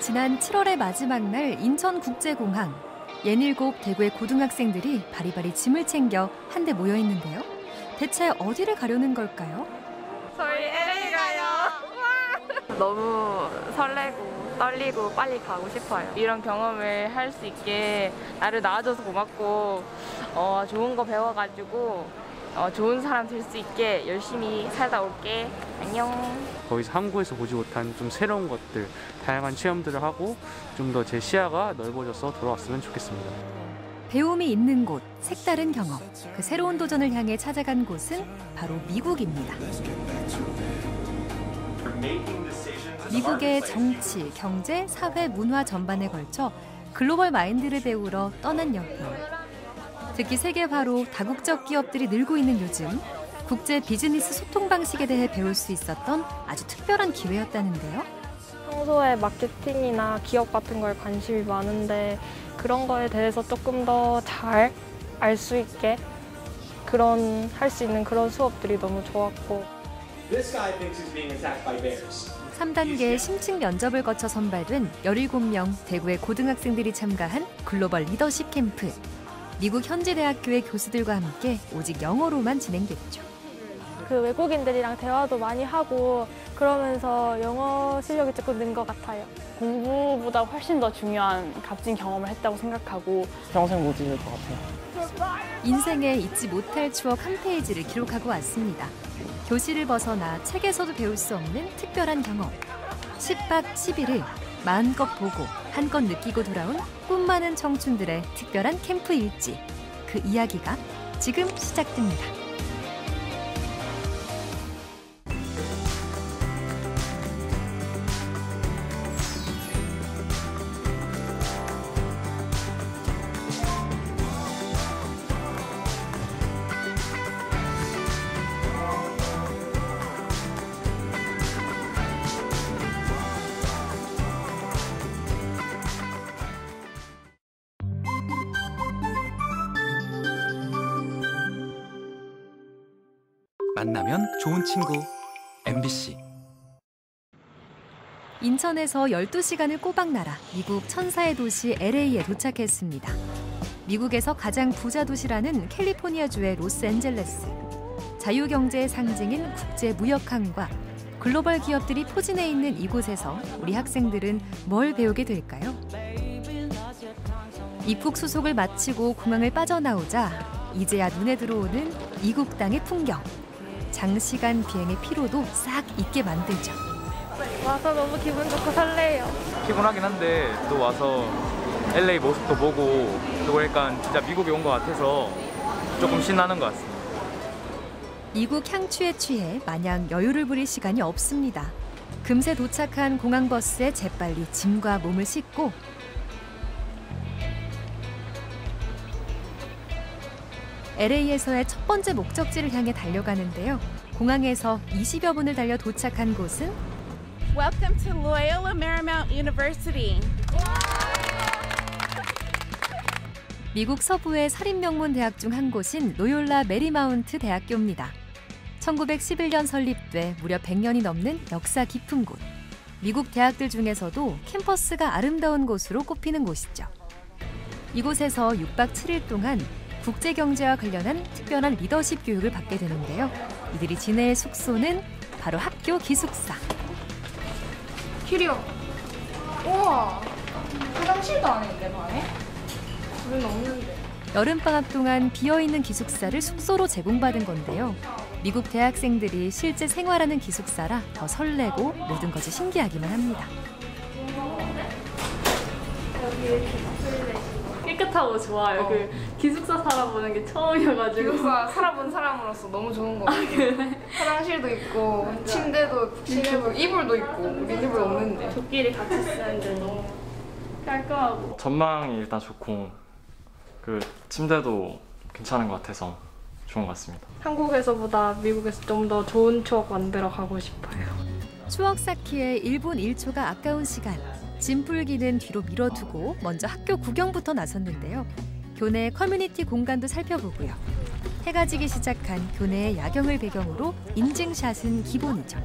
지난 7월의 마지막 날 인천국제공항. 옌일곱 대구의 고등학생들이 바리바리 짐을 챙겨 한데 모여 있는데요. 대체 어디를 가려는 걸까요? 저희 LA 가요. 너무 설레고 떨리고 빨리 가고 싶어요. 이런 경험을 할 수 있게 나를 낳아줘서 고맙고 좋은 거 배워가지고 좋은 사람 될 수 있게 열심히 살다 올게. 안녕. 거기서 한국에서 보지 못한 좀 새로운 것들, 다양한 체험들을 하고 좀 더 제 시야가 넓어져서 돌아왔으면 좋겠습니다. 배움이 있는 곳, 색다른 경험. 그 새로운 도전을 향해 찾아간 곳은 바로 미국입니다. 미국의 정치, 경제, 사회, 문화 전반에 걸쳐 글로벌 마인드를 배우러 떠난 여행. 특히 세계화로 다국적 기업들이 늘고 있는 요즘 국제 비즈니스 소통 방식에 대해 배울 수 있었던 아주 특별한 기회였다는데요. 평소에 마케팅이나 기업 같은 거에 관심이 많은데 그런 거에 대해서 조금 더 잘 알 수 있게 할 수 있는 그런 수업들이 너무 좋았고. 3단계 심층 면접을 거쳐 선발된 17명 대구의 고등학생들이 참가한 글로벌 리더십 캠프. 미국 현지 대학교의 교수들과 함께 오직 영어로만 진행됐죠. 그 외국인들이랑 대화도 많이 하고 그러면서 영어 실력이 조금 는 것 같아요. 공부보다 훨씬 더 중요한 값진 경험을 했다고 생각하고 평생 못 잊을 것 같아요. 인생에 잊지 못할 추억 한 페이지를 기록하고 왔습니다. 교실을 벗어나 책에서도 배울 수 없는 특별한 경험. 10박 11일 마음껏 보고 한껏 느끼고 돌아온 꿈 많은 청춘들의 특별한 캠프 일지. 그 이야기가 지금 시작됩니다. 만나면 좋은 친구 MBC. 인천에서 12시간을 꼬박 날아 미국 천사의 도시 LA에 도착했습니다. 미국에서 가장 부자 도시라는 캘리포니아주의 로스앤젤레스. 자유경제의 상징인 국제무역항과 글로벌 기업들이 포진해 있는 이곳에서 우리 학생들은 뭘 배우게 될까요? 입국 수속을 마치고 공항을 빠져나오자 이제야 눈에 들어오는 이국 땅의 풍경. 장시간 비행의 피로도 싹 잊게 만들죠. 와서 너무 기분 좋고 설레요. 피곤하긴 한데 또 와서 LA 모습도 보고 또 그러니까 진짜 미국에 온 것 같아서 조금 신나는 것 같습니다. 이국 향취에 취해 마냥 여유를 부릴 시간이 없습니다. 금세 도착한 공항버스에 재빨리 짐과 몸을 싣고 LA에서의 첫 번째 목적지를 향해 달려가는데요. 공항에서 20여 분을 달려 도착한 곳은 Welcome to Loyola Marymount University. 미국 서부의 살인명문 대학 중 한 곳인 로욜라 메리마운트 대학교입니다. 1911년 설립돼 무려 100년이 넘는 역사 깊은 곳. 미국 대학들 중에서도 캠퍼스가 아름다운 곳으로 꼽히는 곳이죠. 이곳에서 6박 7일 동안 국제경제와 관련한 특별한 리더십 교육을 받게 되는데요. 이들이 지낼 숙소는 바로 학교 기숙사. 키리오. 우와. 화장실도 안 했네, 방에? 우리는 없는데. 여름방학 동안 비어있는 기숙사를 숙소로 제공받은 건데요. 미국 대학생들이 실제 생활하는 기숙사라 더 설레고 모든 것이 신기하기만 합니다. 깨끗하고 좋아요. 그 기숙사 살아보는 게 처음이어가지고. 기숙사 살아본 사람으로서 너무 좋은 거 같아요. 그래? 화장실도 있고, 침대도 이불도 있고, 우리 이불 없는데. 저끼리 같이 쓰는데 너무 깔끔하고. 전망이 일단 좋고, 그 침대도 괜찮은 것 같아서 좋은 것 같습니다. 한국에서보다 미국에서 좀 더 좋은 추억 만들어 가고 싶어요. 추억 쌓기에 1분 1초가 아까운 시간. 짐 풀기는 뒤로 밀어두고 먼저 학교 구경부터 나섰는데요. 교내 커뮤니티 공간도 살펴보고요. 해가 지기 시작한 교내의 야경을 배경으로 인증샷은 기본이죠.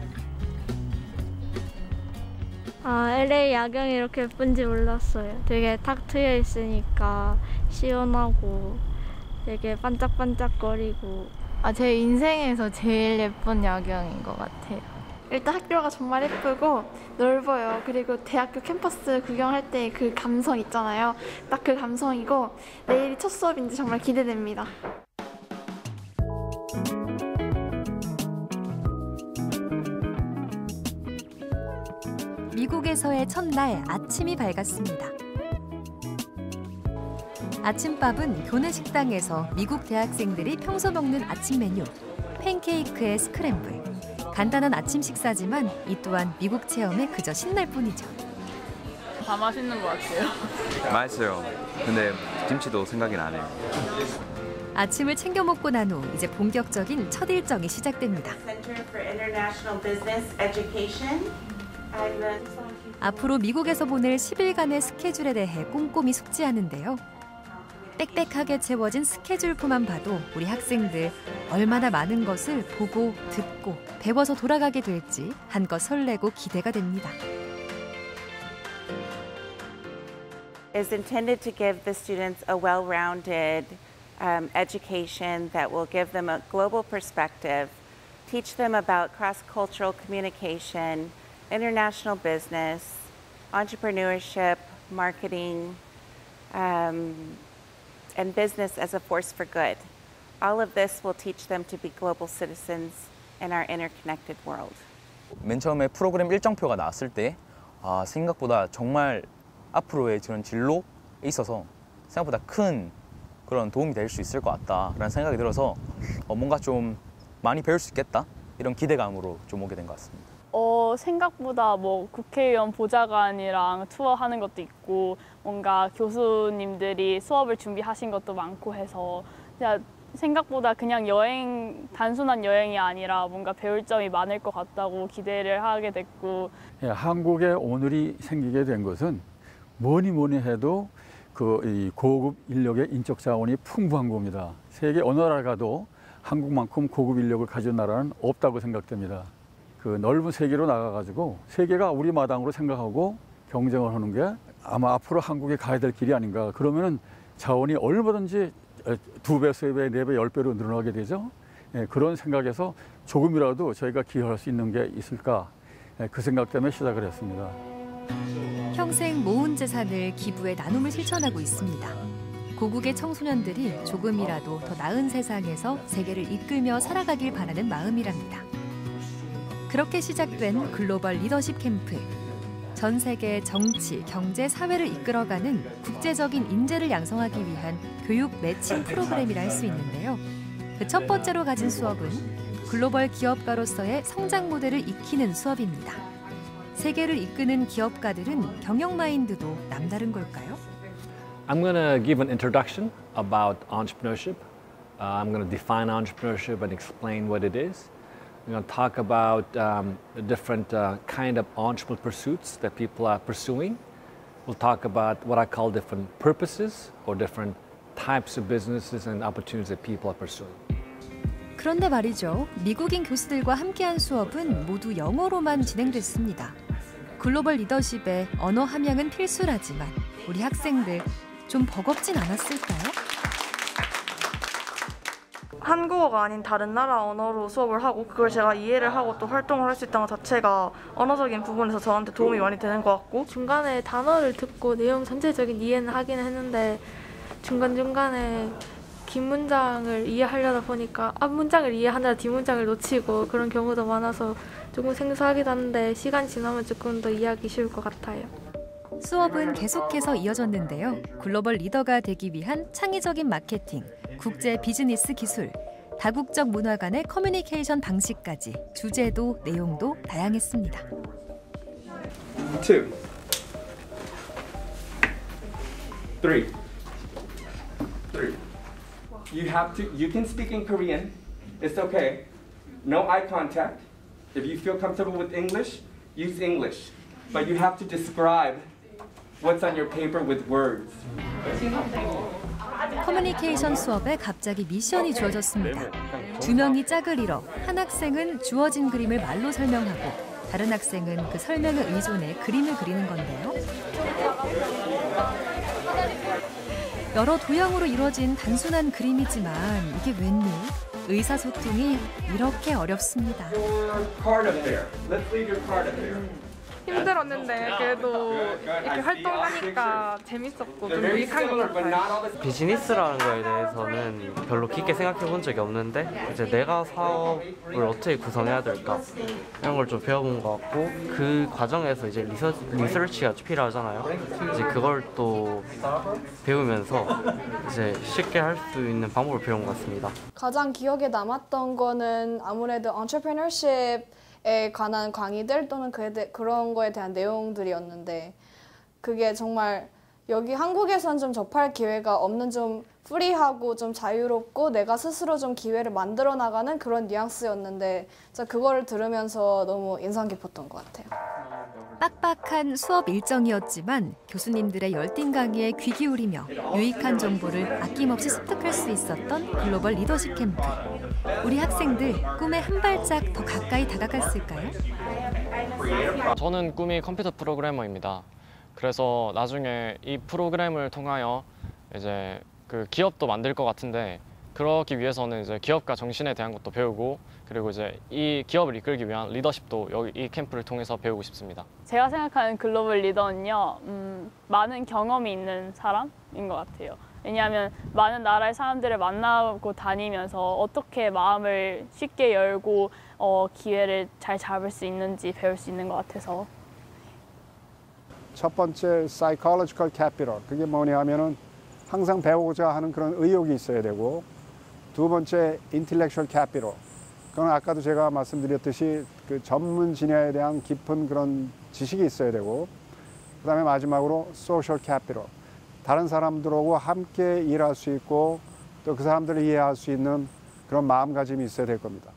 LA 야경이 이렇게 예쁜지 몰랐어요. 되게 탁 트여 있으니까 시원하고 되게 반짝반짝거리고. 제 인생에서 제일 예쁜 야경인 것 같아요. 일단 학교가 정말 예쁘고 넓어요. 그리고 대학교 캠퍼스 구경할 때 그 감성 있잖아요. 딱 그 감성이고 내일이 첫 수업인지 정말 기대됩니다. 미국에서의 첫날 아침이 밝았습니다. 아침밥은 교내 식당에서 미국 대학생들이 평소 먹는 아침 메뉴, 팬케이크에 스크램블. 간단한 아침 식사지만 이 또한 미국 체험에 그저 신날 뿐이죠. 다 맛있는 것 같아요. 맛있어요. 근데 김치도 생각이 나네요. 아침을 챙겨 먹고 난 후 이제 본격적인 첫 일정이 시작됩니다. 앞으로 미국에서 보낼 10일간의 스케줄에 대해 꼼꼼히 숙지하는데요. 빽빽하게 채워진 스케줄표만 봐도 우리 학생들 얼마나 많은 것을 보고 듣고 배워서 돌아가게 될지 한껏 설레고 기대가 됩니다. Is intended to give the students a well-rounded education that will give them a global perspective, teach them about cross-cultural communication, international business, entrepreneurship, marketing, and business as a force for good. All of this will teach them to be global citizens in our interconnected world. 맨 처음에 프로그램 일정표가 나왔을 때 생각보다 정말 앞으로의 그런 진로에 있어서 생각보다 큰 그런 도움이 될 수 있을 것 같다라는 생각이 들어서 뭔가 좀 많이 배울 수 있겠다 이런 기대감으로 좀 오게 된 것 같습니다. 생각보다 뭐 국회의원 보좌관이랑 투어하는 것도 있고 뭔가 교수님들이 수업을 준비하신 것도 많고 해서 생각보다 그냥 단순한 여행이 아니라 뭔가 배울 점이 많을 것 같다고 기대를 하게 됐고. 한국에 오늘이 생기게 된 것은 뭐니 해도 이 고급 인력의 인적 자원이 풍부한 겁니다. 세계 어느 나라 가도 한국만큼 고급 인력을 가진 나라는 없다고 생각됩니다. 그 넓은 세계로 나가가지고 세계가 우리 마당으로 생각하고 경쟁을 하는 게 아마 앞으로 한국에 가야 될 길이 아닌가. 그러면은 자원이 얼마든지 2배, 3배, 4배, 10배로 늘어나게 되죠. 그런 생각에서 조금이라도 저희가 기여할 수 있는 게 있을까. 그 생각 때문에 시작을 했습니다. 평생 모은 재산을 기부에 나눔을 실천하고 있습니다. 고국의 청소년들이 조금이라도 더 나은 세상에서 세계를 이끌며 살아가길 바라는 마음이랍니다. 그렇게 시작된 글로벌 리더십 캠프. 전 세계 정치, 경제, 사회를 이끌어가는 국제적인 인재를 양성하기 위한 교육 매칭 프로그램이라 할 수 있는데요. 그 첫 번째로 가진 수업은 글로벌 기업가로서의 성장 모델을 익히는 수업입니다. 세계를 이끄는 기업가들은 경영 마인드도 남다른 걸까요? I'm going to give an introduction about entrepreneurship. I'm going to define entrepreneurship and explain what it is. We're going to talk about the different kind of entrepreneurial pursuits that people are pursuing. We'll talk about what I call different purposes or different types of businesses and opportunities that people are pursuing. 그런데 말이죠. 미국인 교수들과 함께한 수업은 모두 영어로만 진행됐습니다. 글로벌 리더십에 언어 함양은 필수라지만 우리 학생들 좀 버겁진 않았을까요? 한국어가 아닌 다른 나라 언어로 수업을 하고 그걸 제가 이해를 하고 또 활동을 할 수 있다는 것 자체가 언어적인 부분에서 저한테 도움이 많이 되는 것 같고 중간에 단어를 듣고 내용 전체적인 이해는 하긴 했는데 중간중간에 긴 문장을 이해하려다 보니까 앞 문장을 이해하느라 뒷 문장을 놓치고 그런 경우도 많아서 조금 생소하기도 한데 시간 지나면 조금 더 이해하기 쉬울 것 같아요. 수업은 계속해서 이어졌는데요. 글로벌 리더가 되기 위한 창의적인 마케팅, 국제 비즈니스 기술, 다국적 문화 간의 커뮤니케이션 방식까지 주제도 내용도 다양했습니다. 2, 3. You can speak in Korean. It's okay. No eye contact. If you feel comfortable with English, use English. But you have to describe what's on your paper with words. 커뮤니케이션 수업에 갑자기 미션이 주어졌습니다. 두 명이 짝을 이뤄 한 학생은 주어진 그림을 말로 설명하고 다른 학생은 그 설명에 의존해 그림을 그리는 건데요. 여러 도형으로 이루어진 단순한 그림이지만 이게 웬일? 의사소통이 이렇게 어렵습니다. 힘들었는데 그래도 이렇게 활동하니까 재밌었고 좀 유익한 것 같아요. 비즈니스라는 거에 대해서는 별로 깊게 생각해 본 적이 없는데 이제 내가 사업을 어떻게 구성해야 될까 이런 걸 좀 배워본 것 같고 그 과정에서 이제 리서치가 필요하잖아요. 이제 그걸 또 배우면서 이제 쉽게 할 수 있는 방법을 배운 것 같습니다. 가장 기억에 남았던 거는 아무래도 entrepreneurship에 관한 강의들 또는 그런 거에 대한 내용들이었는데 그게 정말 여기 한국에선 좀 접할 기회가 없는 좀 프리하고 좀 자유롭고 내가 스스로 좀 기회를 만들어 나가는 그런 뉘앙스였는데 그거를 들으면서 너무 인상 깊었던 것 같아요. 빡빡한 수업 일정이었지만 교수님들의 열띤 강의에 귀 기울이며 유익한 정보를 아낌없이 습득할 수 있었던 글로벌 리더십 캠프. 우리 학생들 꿈에 한 발짝 더 가까이 다가갔을까요? 저는 꿈이 컴퓨터 프로그래머입니다. 그래서 나중에 이 프로그램을 통하여 이제 그 기업도 만들 것 같은데 그러기 위해서는 이제 기업가 정신에 대한 것도 배우고 그리고 이제 이 기업을 이끌기 위한 리더십도 여기 이 캠프를 통해서 배우고 싶습니다. 제가 생각하는 글로벌 리더는요, 많은 경험이 있는 사람인 것 같아요. 왜냐하면 많은 나라의 사람들을 만나고 다니면서 어떻게 마음을 쉽게 열고 기회를 잘 잡을 수 있는지 배울 수 있는 것 같아서. 첫 번째 psychological capital, 그게 뭐냐 하면은 항상 배우고자 하는 그런 의욕이 있어야 되고 두 번째 intellectual capital, 그건 아까도 제가 말씀드렸듯이 그 전문 분야에 대한 깊은 그런 지식이 있어야 되고 그다음에 마지막으로 social capital, 다른 사람들하고 함께 일할 수 있고 또 그 사람들을 이해할 수 있는 그런 마음가짐이 있어야 될 겁니다.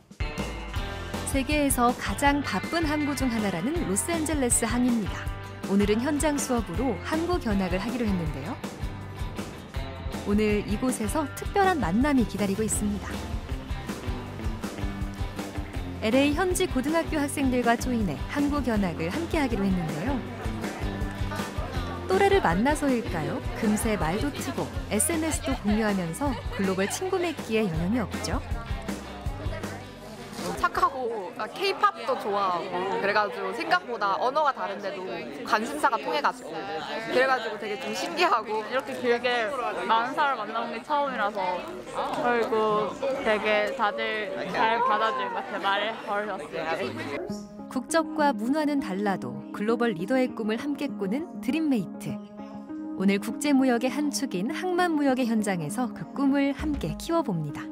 세계에서 가장 바쁜 항구 중 하나라는 로스앤젤레스 항입니다. 오늘은 현장 수업으로 항구 견학을 하기로 했는데요. 오늘 이곳에서 특별한 만남이 기다리고 있습니다. LA 현지 고등학교 학생들과 조인해 항구 견학을 함께 하기로 했는데요. 또래를 만나서일까요? 금세 말도 트고 SNS도 공유하면서 글로벌 친구 맺기에 여념이 없죠. 착하고 K-팝도 좋아하고 그래가지고 생각보다 언어가 다른데도 관심사가 통해가지고 그래가지고 되게 좀 신기하고 이렇게 길게 많은 사람을 만나본 게 처음이라서 그리고 되게 다들 잘 받아줄 것 같아요. 말을 걸으셨을 때. 국적과 문화는 달라도 글로벌 리더의 꿈을 함께 꾸는 드림메이트. 오늘 국제무역의 한 축인 항만무역의 현장에서 그 꿈을 함께 키워봅니다.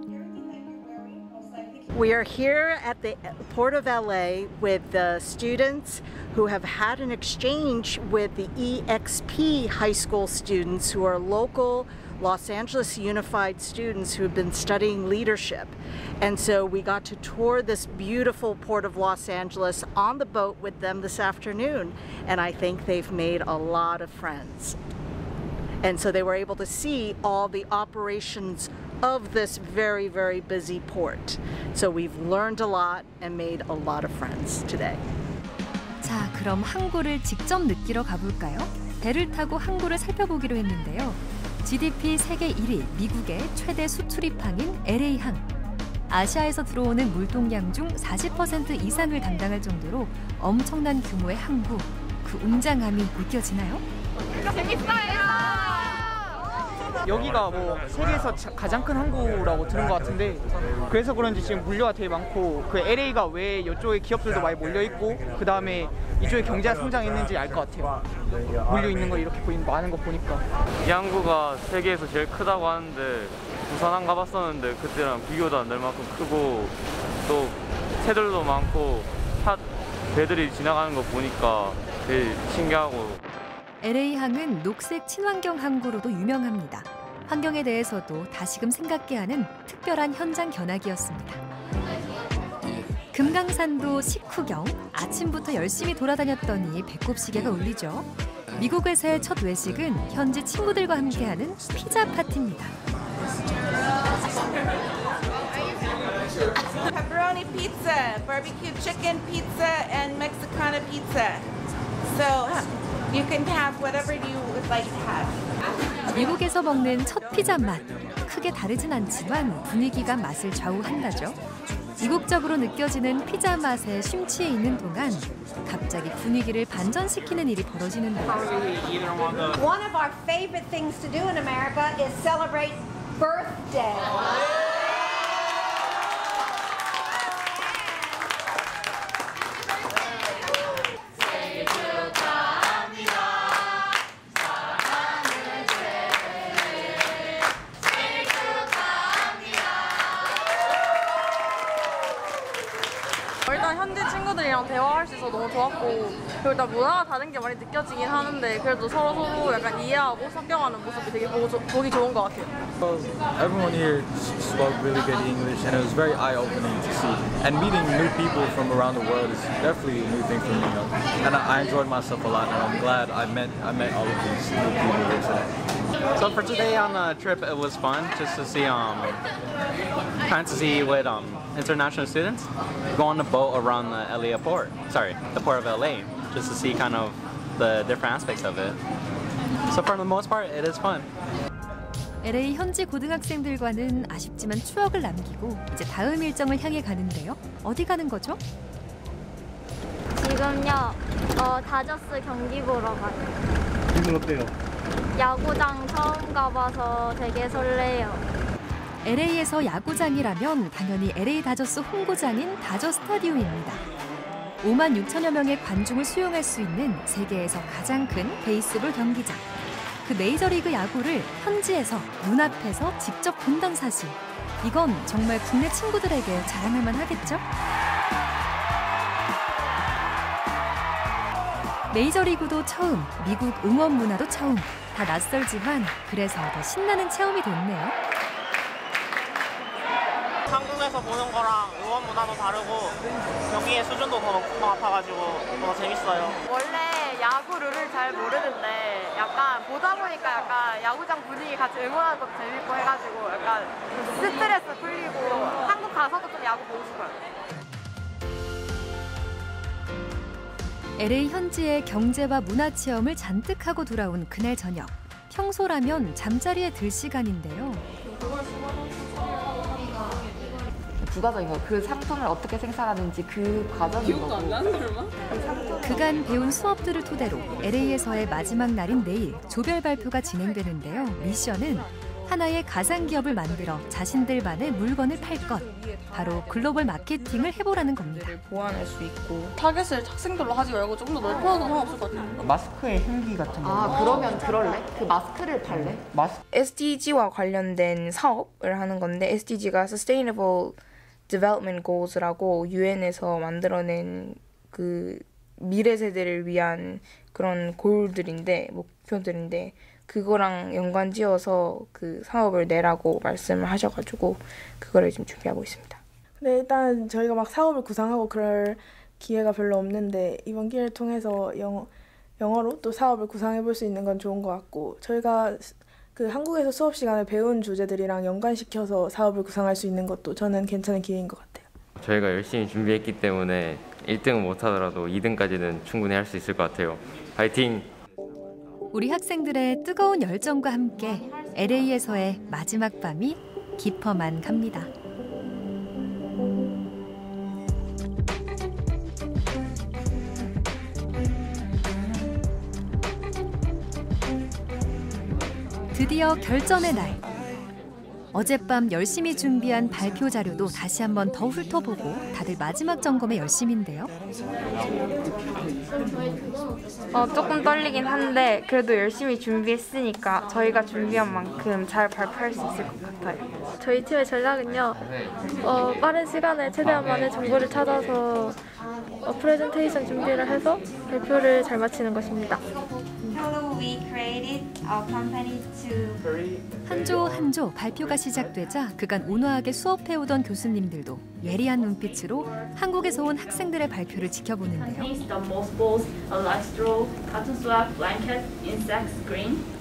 We are here at the Port of LA with the students who have had an exchange with the EXP high school students who are local Los Angeles Unified students who have been studying leadership. And so we got to tour this beautiful Port of Los Angeles on the boat with them this afternoon. And I think they've made a lot of friends. And so they were able to see all the operations of this very, very busy port. So we've learned a lot and made a lot of friends today. 자, 그럼 항구를 직접 느끼러 가볼까요? 배를 타고 항구를 살펴보기로 했는데요. GDP 세계 1위 미국의 최대 수출입항인 LA항. 아시아에서 들어오는 물동량 중 40% 이상을 담당할 정도로 엄청난 규모의 항구. 그 웅장함이 느껴지나요? 재밌어요! 여기가 뭐 세계에서 가장 큰 항구라고 들은 것 같은데 그래서 그런지 지금 물류가 되게 많고 그 LA가 왜 이쪽에 기업들도 많이 몰려있고 그 다음에 이쪽에 경제가 성장했는지 알 것 같아요. 물류 있는 거 이렇게 많은 거 보니까. 이 항구가 세계에서 제일 크다고 하는데 부산 안 가봤었는데 그때랑 비교도 안 될 만큼 크고 또 새들도 많고 배들이 지나가는 거 보니까 되게 신기하고. LA항은 녹색 친환경 항구로도 유명합니다. 환경에 대해서도 다시금 생각게 하는 특별한 현장 견학이었습니다. 금강산도 식후경, 아침부터 열심히 돌아다녔더니 배꼽시계가 울리죠. 미국에서의 첫 외식은 현지 친구들과 함께하는 피자 파티입니다. Pepperoni pizza, barbecue chicken pizza, and Mexicana pizza. So you can have whatever you would like to have. 미국에서 먹는 첫 피자 맛. 크게 다르진 않지만 분위기가 맛을 좌우한다죠. 이국적으로 느껴지는 피자 맛에 심취해 있는 동안 갑자기 분위기를 반전시키는 일이 벌어지는데요. One of our favorite things to do in America is celebrate birthday. 일단 현지 친구들이랑 대화할 수 있어서 너무 좋았고 그리고 일단 문화가 다른 게 많이 느껴지긴 하는데 그래도 서로 약간 이해하고 섞여가는 모습이 되게 보기 좋은 것 같아요. Everyone here spoke really good English and it was very eye-opening to see. And meeting new people from around the world is definitely a new thing for me. And I enjoyed myself a lot and I'm glad I met all of these new people here today. So for today on the trip, it was fun just to see with international students go on the boat around the LA port. Sorry, the port of LA, just to see kind of the different aspects of it. So for the most part, it is fun. LA 현지 고등학생들과는 아쉽지만 추억을 남기고 이제 다음 일정을 향해 가는데요. 어디 가는 거죠? 지금요, 다저스 경기 보러 가요. 기분 어때요? 야구장 처음 가봐서 되게 설레요. LA에서 야구장이라면 당연히 LA 다저스 홈구장인 다저 스타디움입니다. 5만 6천여 명의 관중을 수용할 수 있는 세계에서 가장 큰 베이스볼 경기장. 그 메이저리그 야구를 현지에서 눈앞에서 직접 본다는 사실. 이건 정말 국내 친구들에게 자랑할 만하겠죠? 메이저리그도 처음, 미국 응원 문화도 처음. 다 낯설지만 그래서 더 신나는 체험이 됐네요. 한국에서 보는 거랑 응원 문화도 다르고 경기의 수준도 더 높은 것 같아가지고 더 재밌어요. 원래 야구 룰을 잘 모르는데 약간 보다 보니까 약간 야구장 분위기 같이 응원하는 것도 재밌고 해가지고 약간 스트레스 풀리고 한국 가서도 좀 야구 보고 싶어요. LA 현지의 경제와 문화 체험을 잔뜩 하고 돌아온 그날 저녁. 평소라면 잠자리에 들 시간인데요. 부가적인 거, 그 상품을 어떻게 생산하는지 그 과정인 거고. 기억도 안 나는 얼마? 그간 배운 수업들을 토대로 LA에서의 마지막 날인 내일 조별 발표가 진행되는데요. 미션은 하나의 가상기업을 만들어 자신들만의 물건을 팔 것. 바로 글로벌 마케팅을 해보라는 겁니다. 보완할 수 있고 타겟을 학생들로 하지 말고 조금 더 넓혀도 상관없을 것 같아요. 마스크의 향기 같은 거. 아, 그러면 그럴래? 그 마스크를 팔래? SDG와 관련된 사업을 하는 건데 SDG가 Sustainable Development Goals라고 UN에서 만들어낸 그 미래 세대를 위한 그런 골들인데 목표들인데 그거랑 연관지어서 그 사업을 내라고 말씀을 하셔가지고 그거를 지금 준비하고 있습니다. 네, 일단 저희가 막 사업을 구상하고 그럴 기회가 별로 없는데 이번 기회를 통해서 영어로 또 사업을 구상해 볼 수 있는 건 좋은 것 같고 저희가 그 한국에서 수업 시간에 배운 주제들이랑 연관시켜서 사업을 구상할 수 있는 것도 저는 괜찮은 기회인 것 같아요. 저희가 열심히 준비했기 때문에 1등은 못하더라도 2등까지는 충분히 할 수 있을 것 같아요. 파이팅! 우리 학생들의 뜨거운 열정과 함께 LA에서의 마지막 밤이 깊어만 갑니다. 드디어 결전의 날. 어젯밤 열심히 준비한 발표 자료도 다시 한번 더 훑어보고 다들 마지막 점검에 열심인데요. 조금 떨리긴 한데 그래도 열심히 준비했으니까 저희가 준비한 만큼 잘 발표할 수 있을 것 같아요. 저희 팀의 전략은요. 빠른 시간에 최대한 많은 정보를 찾아서 프레젠테이션 준비를 해서 발표를 잘 마치는 것입니다. 한 조 한 조 발표가 시작되자 그간 온화하게 수업해오던 교수님들도 예리한 눈빛으로 한국에서 온 학생들의 발표를 지켜보는데요.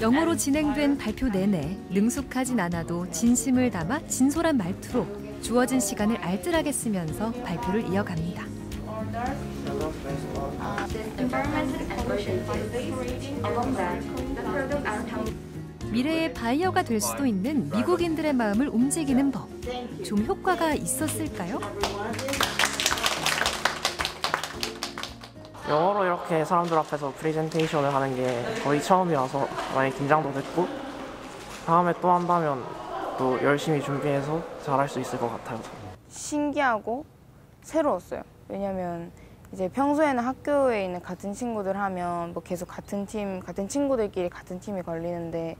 영어로 진행된 발표 내내 능숙하진 않아도 진심을 담아 진솔한 말투로 주어진 시간을 알뜰하게 쓰면서 발표를 이어갑니다. 미래의 바이어가 될 수도 있는 미국인들의 마음을 움직이는 법. 좀 효과가 있었을까요? 영어로 이렇게 사람들 앞에서 프레젠테이션을 하는 게 거의 처음이라서 많이 긴장도 됐고 다음에 또 한다면 또 열심히 준비해서 잘할 수 있을 것 같아요. 신기하고 새로웠어요. 왜냐면 이제 평소에는 학교에 있는 같은 친구들 하면 뭐 계속 같은 친구들끼리 같은 팀이 걸리는데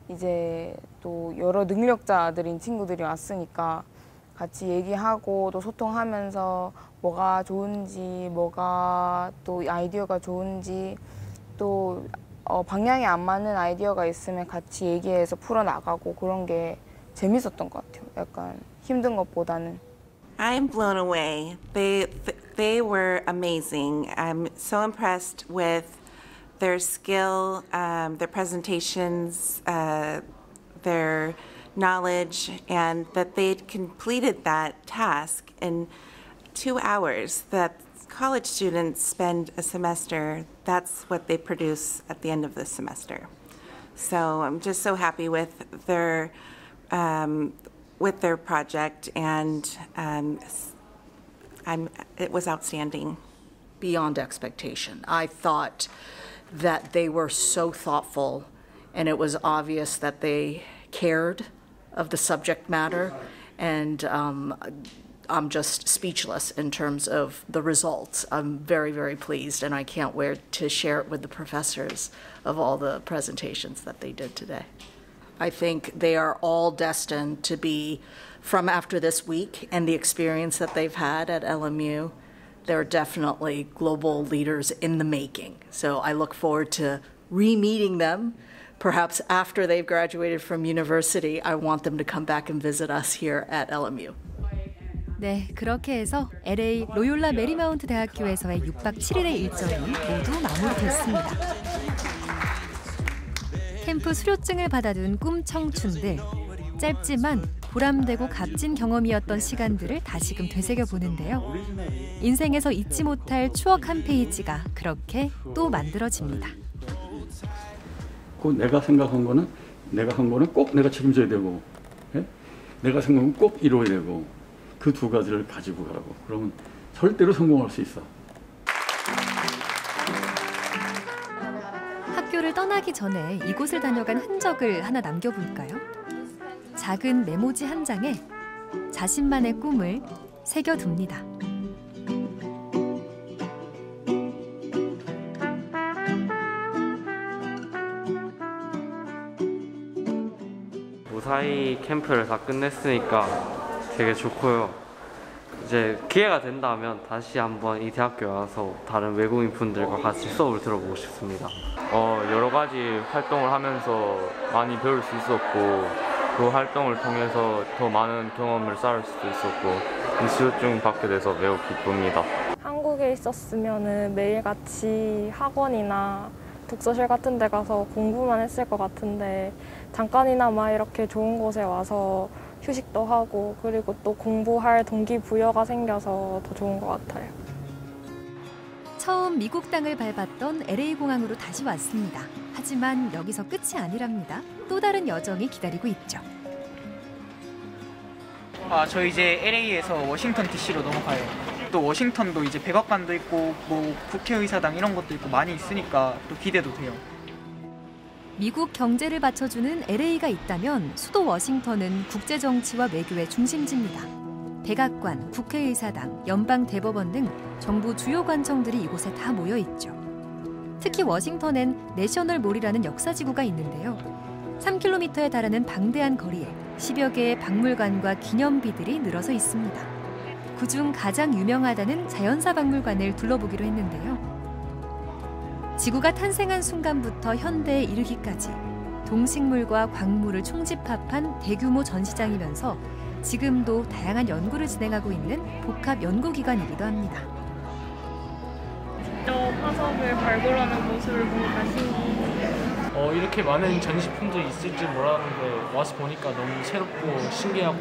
이제 또 여러 능력자들인 친구들이 왔으니까 같이 얘기하고 또 소통하면서 뭐가 좋은지, 뭐가 또 아이디어가 좋은지, 또 방향이 안 맞는 아이디어가 있으면 같이 얘기해서 풀어나가고 그런 게 재밌었던 것 같아요. 약간 힘든 것보다는. I'm blown away. They were amazing. I'm so impressed with their skill, their presentations, their knowledge, and that they'd completed that task in 2 hours that college students spend a semester. That's what they produce at the end of the semester. So I'm just so happy with their project, and it was outstanding. Beyond expectation. I thought that they were so thoughtful, and it was obvious that they cared of the subject matter, and I'm just speechless in terms of the results. I'm very, very pleased, and I can't wait to share it with the professors of all the presentations that they did today. I think they are all destined to be, from after this week and the experience that they've had at LMU, they're definitely global leaders in the making. So I look forward to re-meeting them. Perhaps after they've graduated from university, I want them to come back and visit us here at LMU. 네, 그렇게 해서 LA 로욜라 메리마운트 대학교에서의 6박 7일의 일정이 모두 마무리됐습니다. 캠프 수료증을 받아둔 꿈 청춘들. 짧지만 보람되고 값진 경험이었던 시간들을 다시금 되새겨보는데요. 인생에서 잊지 못할 추억 한 페이지가 그렇게 또 만들어집니다. 내가 생각한 거는 내가 한 거는 꼭 내가 책임져야 되고, 내가 생각한 건 꼭 이루어야 되고, 그 두 가지를 가지고 가라고. 그러면 절대로 성공할 수 있어. 학교를 떠나기 전에 이곳을 다녀간 흔적을 하나 남겨볼까요? 작은 메모지 한 장에 자신만의 꿈을 새겨둡니다. 무사히 캠프를 다 끝냈으니까 되게 좋고요. 이제 기회가 된다면 다시 한번 이 대학교에 와서 다른 외국인 분들과 같이 수업을 들어보고 싶습니다. 여러 가지 활동을 하면서 많이 배울 수 있었고 그 활동을 통해서 더 많은 경험을 쌓을 수도 있었고 이 수료증 받게 돼서 매우 기쁩니다. 한국에 있었으면 매일같이 학원이나 독서실 같은 데 가서 공부만 했을 것 같은데 잠깐이나마 이렇게 좋은 곳에 와서 휴식도 하고 그리고 또 공부할 동기부여가 생겨서 더 좋은 것 같아요. 처음 미국 땅을 밟았던 LA공항으로 다시 왔습니다. 하지만 여기서 끝이 아니랍니다. 또 다른 여정이 기다리고 있죠. 저 이제 LA에서 워싱턴 DC로 넘어가요. 또 워싱턴도 이제 백악관도 있고 뭐 국회의사당 이런 것도 있고 많이 있으니까 또 기대도 돼요. 미국 경제를 받쳐주는 LA가 있다면 수도 워싱턴은 국제정치와 외교의 중심지입니다. 백악관, 국회의사당, 연방대법원 등 정부 주요 관청들이 이곳에 다 모여 있죠. 특히 워싱턴엔 내셔널몰이라는 역사지구가 있는데요. 3km에 달하는 방대한 거리에 10여 개의 박물관과 기념비들이 늘어서 있습니다. 그중 가장 유명하다는 자연사 박물관을 둘러보기로 했는데요. 지구가 탄생한 순간부터 현대에 이르기까지 동식물과 광물을 총집합한 대규모 전시장이면서 지금도 다양한 연구를 진행하고 있는 복합 연구기관이기도 합니다. 직접 화석을 발굴하는 모습을 보니까 신기해요. 이렇게 많은 전시품들이 있을 줄 몰랐는데 와서 보니까 너무 새롭고 신기하고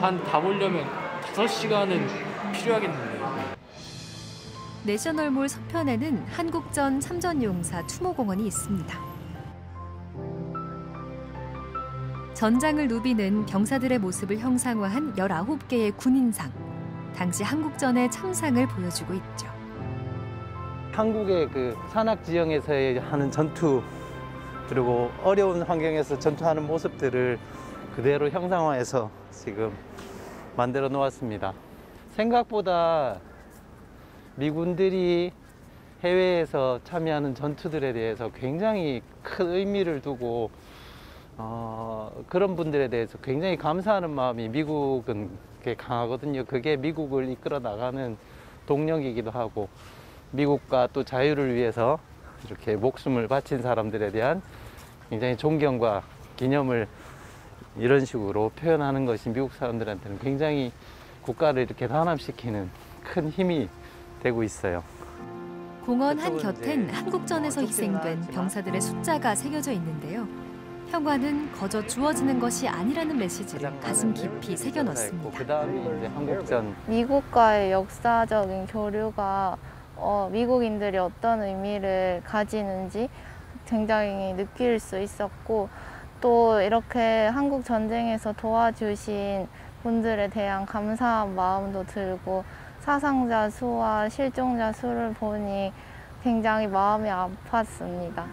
다 보려면 5시간은 필요하겠는데요. 내셔널몰 서편에는 한국전 참전용사 추모공원이 있습니다. 전장을 누비는 병사들의 모습을 형상화한 19개의 군인상. 당시 한국전의 참상을 보여주고 있죠. 한국의 그 산악 지형에서 하는 전투, 그리고 어려운 환경에서 전투하는 모습들을 그대로 형상화해서 지금 만들어 놓았습니다. 생각보다 미군들이 해외에서 참여하는 전투들에 대해서 굉장히 큰 의미를 두고 그런 분들에 대해서 굉장히 감사하는 마음이 미국은 강하거든요. 그게 미국을 이끌어 나가는 동력이기도 하고, 미국과 또 자유를 위해서 이렇게 목숨을 바친 사람들에 대한 굉장히 존경과 기념을 이런 식으로 표현하는 것이 미국 사람들한테는 굉장히 국가를 이렇게 단합시키는 큰 힘이 되고 있어요. 공원 한곁엔 한국전에서 희생된 병사들의 숫자가 새겨져 있는데요. 평화는 거저 주어지는 것이 아니라는 메시지를 가슴 깊이 새겨 넣습니다. 그다음에 이제 한국전. 미국과의 역사적인 교류가 미국인들이 어떤 의미를 가지는지 굉장히 느낄 수 있었고, 또 이렇게 한국 전쟁에서 도와주신 분들에 대한 감사한 마음도 들고, 사상자 수와 실종자 수를 보니 굉장히 마음이 아팠습니다.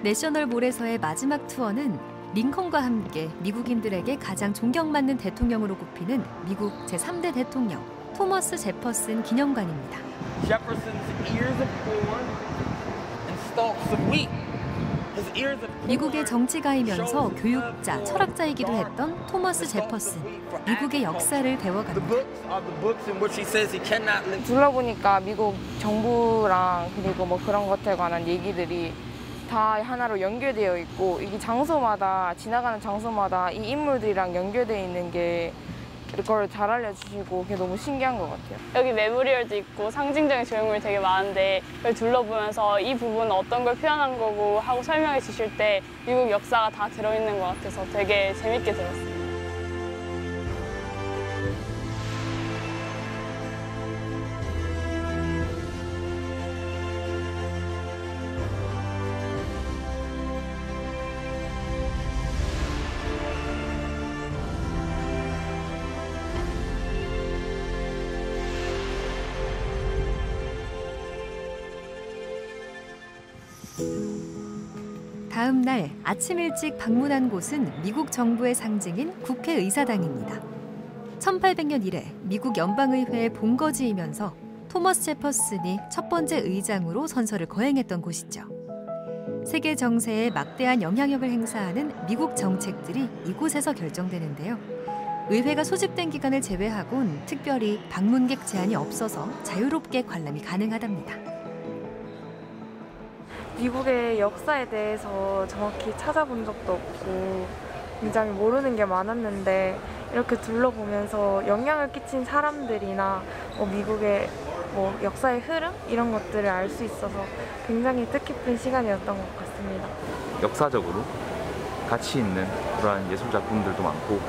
내셔널몰에서의 마지막 투어는 링컨과 함께 미국인들에게 가장 존경받는 대통령으로 꼽히는 미국 제3대 대통령 토머스 제퍼슨 기념관입니다. 미국의 정치가이면서 교육자, 철학자이기도 했던 토머스 제퍼슨. 미국의 역사를 배워갑니다. 둘러보니까 미국 정부랑 그리고 뭐 그런 것에 관한 얘기들이 다 하나로 연결되어 있고, 이게 장소마다, 지나가는 장소마다 이 인물들이랑 연결되어 있는 게 그걸 잘 알려주시고 그게 너무 신기한 것 같아요. 여기 메모리얼도 있고 상징적인 조형물이 되게 많은데, 그걸 둘러보면서 이 부분은 어떤 걸 표현한 거고 하고 설명해 주실 때 미국 역사가 다 들어있는 것 같아서 되게 재밌게 들었어요. 다음 날 아침 일찍 방문한 곳은 미국 정부의 상징인 국회의사당입니다. 1800년 이래 미국 연방의회의 본거지이면서 토머스 제퍼슨이 첫 번째 의장으로 선서를 거행했던 곳이죠. 세계 정세에 막대한 영향력을 행사하는 미국 정책들이 이곳에서 결정되는데요. 의회가 소집된 기간을 제외하곤 특별히 방문객 제한이 없어서 자유롭게 관람이 가능하답니다. 미국의 역사에 대해서 정확히 찾아본 적도 없고 굉장히 모르는 게 많았는데, 이렇게 둘러보면서 영향을 끼친 사람들이나 미국의 역사의 흐름 이런 것들을 알 수 있어서 굉장히 뜻깊은 시간이었던 것 같습니다. 역사적으로 가치 있는 그러한 예술 작품들도 많고,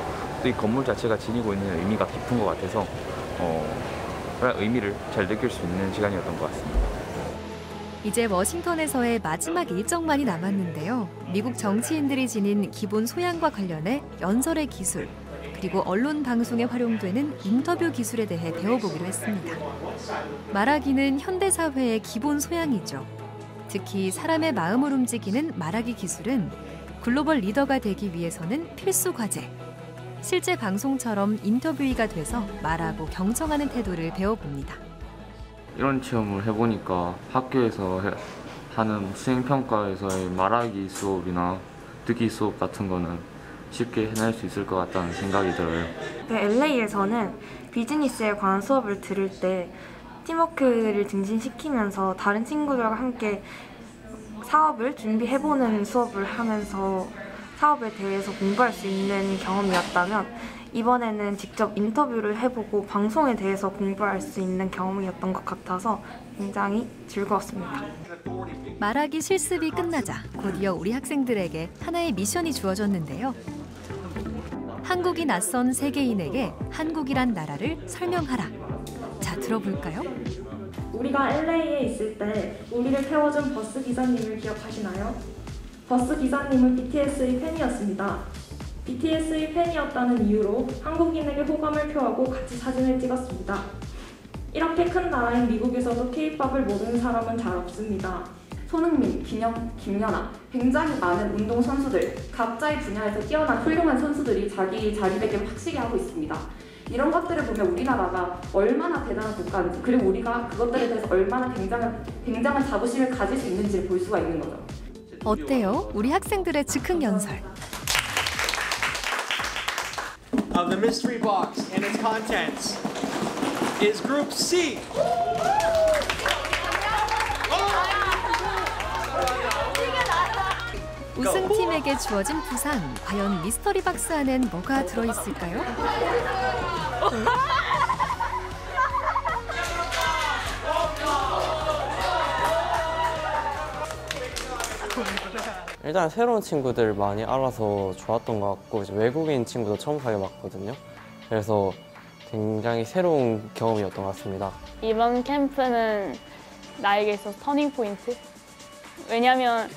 또 이 건물 자체가 지니고 있는 의미가 깊은 것 같아서 그런 의미를 잘 느낄 수 있는 시간이었던 것 같습니다. 이제 워싱턴에서의 마지막 일정만이 남았는데요. 미국 정치인들이 지닌 기본 소양과 관련해 연설의 기술, 그리고 언론 방송에 활용되는 인터뷰 기술에 대해 배워보기로 했습니다. 말하기는 현대사회의 기본 소양이죠. 특히 사람의 마음을 움직이는 말하기 기술은 글로벌 리더가 되기 위해서는 필수 과제. 실제 방송처럼 인터뷰이가 돼서 말하고 경청하는 태도를 배워봅니다. 이런 체험을 해보니까 학교에서 하는 수행평가에서의 말하기 수업이나 듣기 수업 같은 거는 쉽게 해낼 수 있을 것 같다는 생각이 들어요. LA에서는 비즈니스에 관한 수업을 들을 때 팀워크를 증진시키면서 다른 친구들과 함께 사업을 준비해보는 수업을 하면서 사업에 대해서 공부할 수 있는 경험이었다면, 이번에는 직접 인터뷰를 해보고 방송에 대해서 공부할 수 있는 경험이었던 것 같아서 굉장히 즐거웠습니다. 말하기 실습이 끝나자 곧이어 우리 학생들에게 하나의 미션이 주어졌는데요. 한국이 낯선 세계인에게 한국이란 나라를 설명하라. 자, 들어볼까요? 우리가 LA에 있을 때 우리를 태워준 버스 기사님을 기억하시나요? 버스 기사님은 BTS의 팬이었습니다. BTS의 팬이었다는 이유로 한국인에게 호감을 표하고 같이 사진을 찍었습니다. 이렇게 큰 나라인 미국에서도 K-팝을 모르는 사람은 잘 없습니다. 손흥민, 김연아, 굉장히 많은 운동선수들, 각자의 분야에서 뛰어난 훌륭한 선수들이 자기 자리매김을 확실히 하고 있습니다. 이런 것들을 보면 우리나라가 얼마나 대단한 국가인지, 그리고 우리가 그것들에 대해서 얼마나 굉장한 자부심을 가질 수 있는지를 볼 수가 있는 거죠. 어때요? 우리 학생들의 즉흥 연설. Of the mystery box and its contents is Group C. 우승팀에게 주어진 부상. 과연 미스터리 박스 안엔 뭐가 들어있을까요? 일단 새로운 친구들 많이 알아서 좋았던 것 같고, 이제 외국인 친구도 처음 사귀어봤거든요. 그래서 굉장히 새로운 경험이었던 것 같습니다. 이번 캠프는 나에게 있어서 터닝 포인트? 왜냐면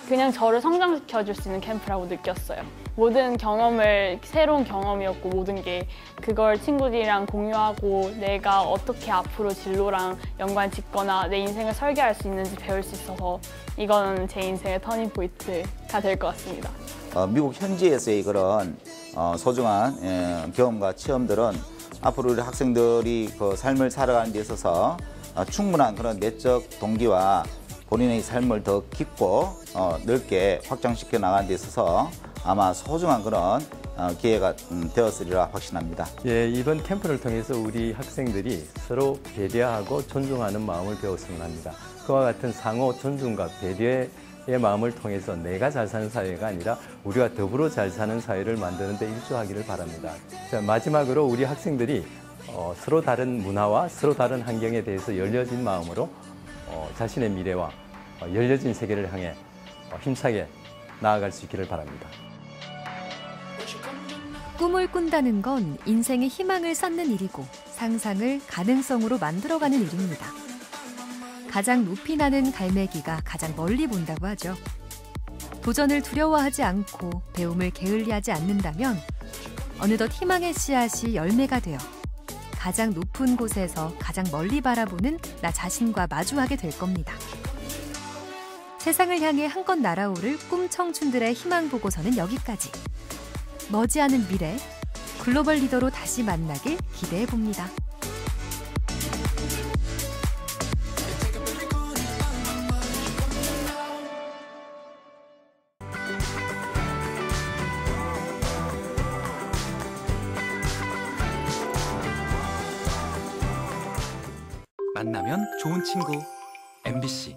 그냥 저를 성장시켜줄 수 있는 캠프라고 느꼈어요. 모든 경험을, 새로운 경험이었고 모든 게 그걸 친구들이랑 공유하고 내가 어떻게 앞으로 진로랑 연관 짓거나 내 인생을 설계할 수 있는지 배울 수 있어서 이건 제 인생의 터닝 포인트가 될 것 같습니다. 미국 현지에서의 그런 소중한 경험과 체험들은 앞으로 우리 학생들이 그 삶을 살아가는 데 있어서 충분한 그런 내적 동기와 본인의 삶을 더 깊고 넓게 확장시켜 나가는 데 있어서 아마 소중한 그런 기회가 되었으리라 확신합니다. 예, 이번 캠프를 통해서 우리 학생들이 서로 배려하고 존중하는 마음을 배웠으면 합니다. 그와 같은 상호 존중과 배려의 마음을 통해서 내가 잘 사는 사회가 아니라 우리가 더불어 잘 사는 사회를 만드는 데 일조하기를 바랍니다. 자, 마지막으로 우리 학생들이 서로 다른 문화와 서로 다른 환경에 대해서 열려진 마음으로 자신의 미래와 열려진 세계를 향해 힘차게 나아갈 수 있기를 바랍니다. 꿈을 꾼다는 건 인생의 희망을 쌓는 일이고 상상을 가능성으로 만들어가는 일입니다. 가장 높이 나는 갈매기가 가장 멀리 본다고 하죠. 도전을 두려워하지 않고 배움을 게을리하지 않는다면 어느덧 희망의 씨앗이 열매가 되어 가장 높은 곳에서 가장 멀리 바라보는 나 자신과 마주하게 될 겁니다. 세상을 향해 한껏 날아오를 꿈 청춘들의 희망 보고서는 여기까지. 머지않은 미래, 글로벌 리더로 다시 만나길 기대해 봅니다. 만나면 좋은 친구 MBC